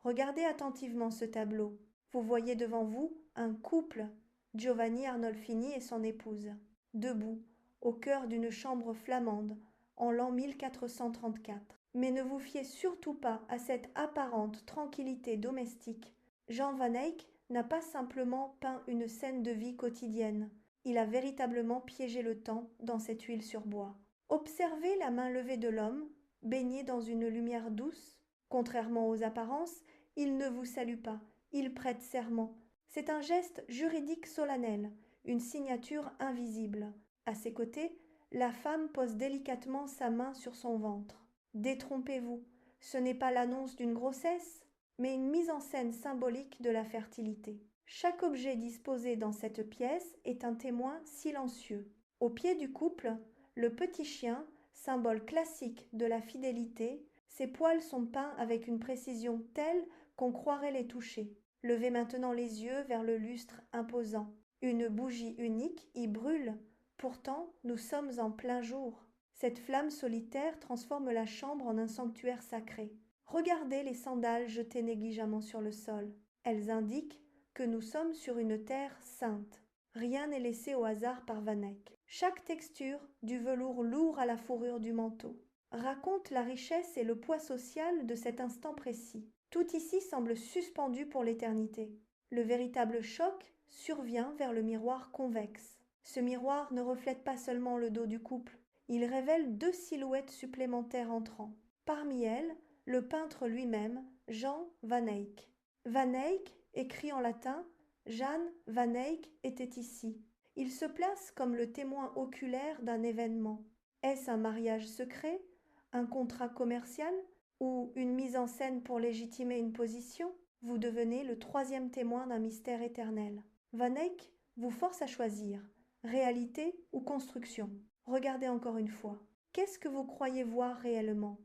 Regardez attentivement ce tableau. Vous voyez devant vous un couple, Giovanni Arnolfini et son épouse, debout, au cœur d'une chambre flamande, en l'an 1434. Mais ne vous fiez surtout pas à cette apparente tranquillité domestique. Jean Van Eyck n'a pas simplement peint une scène de vie quotidienne, il a véritablement piégé le temps dans cette huile sur bois. Observez la main levée de l'homme, baignée dans une lumière douce. Contrairement aux apparences, il ne vous salue pas, il prête serment. C'est un geste juridique solennel, une signature invisible. À ses côtés, la femme pose délicatement sa main sur son ventre. Détrompez-vous, ce n'est pas l'annonce d'une grossesse, mais une mise en scène symbolique de la fertilité. Chaque objet disposé dans cette pièce est un témoin silencieux. Au pied du couple, le petit chien, symbole classique de la fidélité, ses poils sont peints avec une précision telle qu'on croirait les toucher. Levez maintenant les yeux vers le lustre imposant. Une bougie unique y brûle. Pourtant, nous sommes en plein jour. Cette flamme solitaire transforme la chambre en un sanctuaire sacré. Regardez les sandales jetées négligemment sur le sol. Elles indiquent que nous sommes sur une terre sainte. Rien n'est laissé au hasard par Van Eyck. Chaque texture, du velours lourd à la fourrure du manteau, raconte la richesse et le poids social de cet instant précis. Tout ici semble suspendu pour l'éternité. Le véritable choc survient vers le miroir convexe. Ce miroir ne reflète pas seulement le dos du couple, il révèle deux silhouettes supplémentaires entrant. Parmi elles, le peintre lui-même, Jean Van Eyck. Van Eyck, écrit en latin, Jan Van Eyck était ici. Il se place comme le témoin oculaire d'un événement. Est-ce un mariage secret, un contrat commercial ou une mise en scène pour légitimer une position? Vous devenez le troisième témoin d'un mystère éternel. Van Eyck vous force à choisir, réalité ou construction. Regardez encore une fois. Qu'est-ce que vous croyez voir réellement?